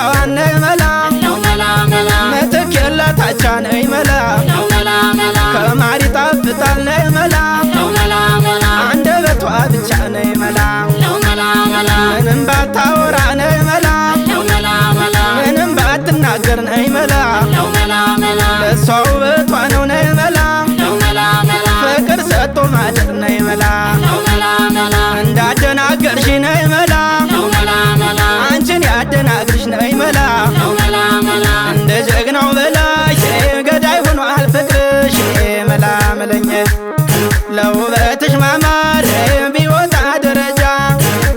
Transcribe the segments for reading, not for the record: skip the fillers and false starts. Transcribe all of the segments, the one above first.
ብቻዋን ነይ መላ ምትክ የላታቻ ነይ መላ ከማር ይጣፍጣል ነይ መላ አንደበቷ ብቻ ነይ መላ ምንም ባታወራ ነይ መላ ምንም ባትናገር ነይ መላ ለሷ ውበቷ ነው ነይ መላ ፍቅር ሰጥቶ ማደር ነይ መላ እንዳደናገርሽ ነይ መላ አንቺን ያደናግርሽ ነይ መላ እንደ ጀግናው በላሽ ገዳይ ሆኗል ፍቅርሽ መላ መለኘ ለውበትሽ ማማር ቢወጣ ደረጃ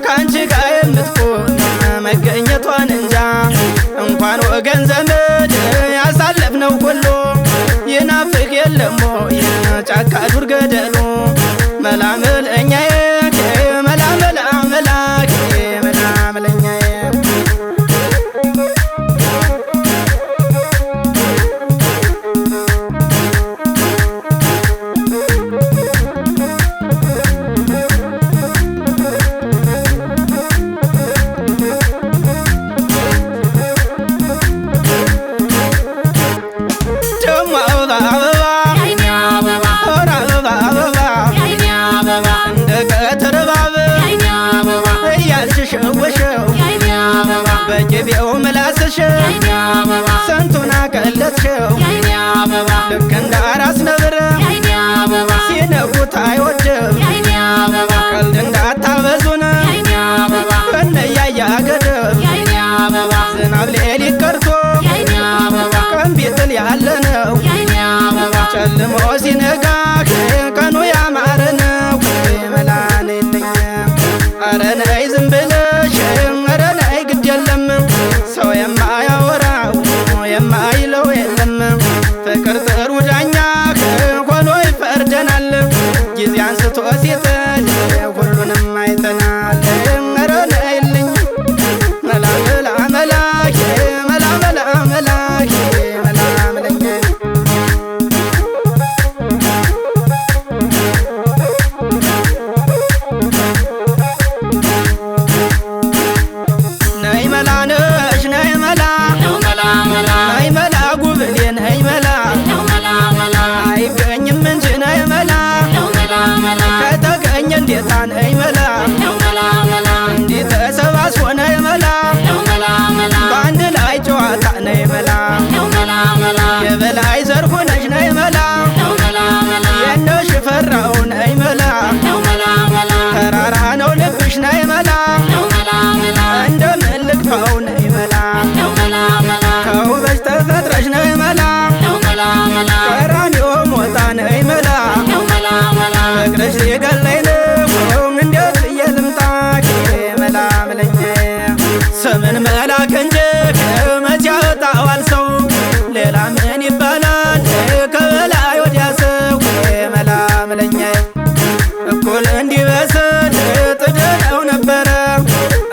ካንቺ ጋር የምትቆም መገኘቷን እንጃ እንኳን ወገን ዘመድ ያሳለፍነው ሁሉ ይናፍቅ የለሞ ጫካ ዱር ገደሉ መላ መለኛዬ መላ መላ መላኬ መላ መለኛዬ በጀቤው ምላስሽው ስንቱን አቀለጥሽው ልክ እንደ አራስ ነብር ሲነኩት አይወድም ቀልድ እንዳታበዙን ከነያያ ገደብ ዝናብ ሌሊት ቀርቶ ቀን ቢጥል ያለ ነው ጨልሞ ሲነጋ ቀኑ ያማረ ነው መላ ነይልኝ ኧረ ነይ ዝም ብለሽ ኧረ ነይ ግድ የለም ሰው የማያወራው የማይለው የለም ፍቅር ጥሩ ዳኛ ሆኖ ይፈርደናል ጊዜ አንስቶ ሲጥል ሁሉንም አይተናል ኧረ ነይልኝ መላ መላ መላኬ መላ መላ መላኬ መላ መለኛ ነይ መላ ነሽ ነይ መላ ነይ መላ ጉብሌ ነይ መላ አይገኝም እንጂ ነይ መላ ከተገኘ እንዴታ ነይ መላ እንዲህ ተሰባስቦ ነይ መላ በአንድ ላይ ጨዋታ ነይ መላ የበላይ ዘርፉ ነሽ ነይ መላ የነው ሽፈራው ነይ መላ ተራራ ነው ልብሽ ነይ መላ እንደምን ልግፋው ነይ መላ ከውበሽ ተፈጥረሽ ነይ መላ ቀራንዮ ሞታ ነይ መላ ፍቅርሽ ሊገለኝ ነው እንዴት ብዬ ልምጣ መላ መለኛ ስምን መላክ እንጂ መቼ ያወጣዋል ሰው ሌላ ምን ይባላል ከበላይ ወዲያ ሰው መላ መለኛ እኩል እንዲበስል ጥደው ነበረ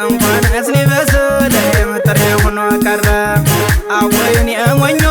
እንኳን እስሊበስል ጥሬ ሆኖ ቀረ አወይን የሞኞ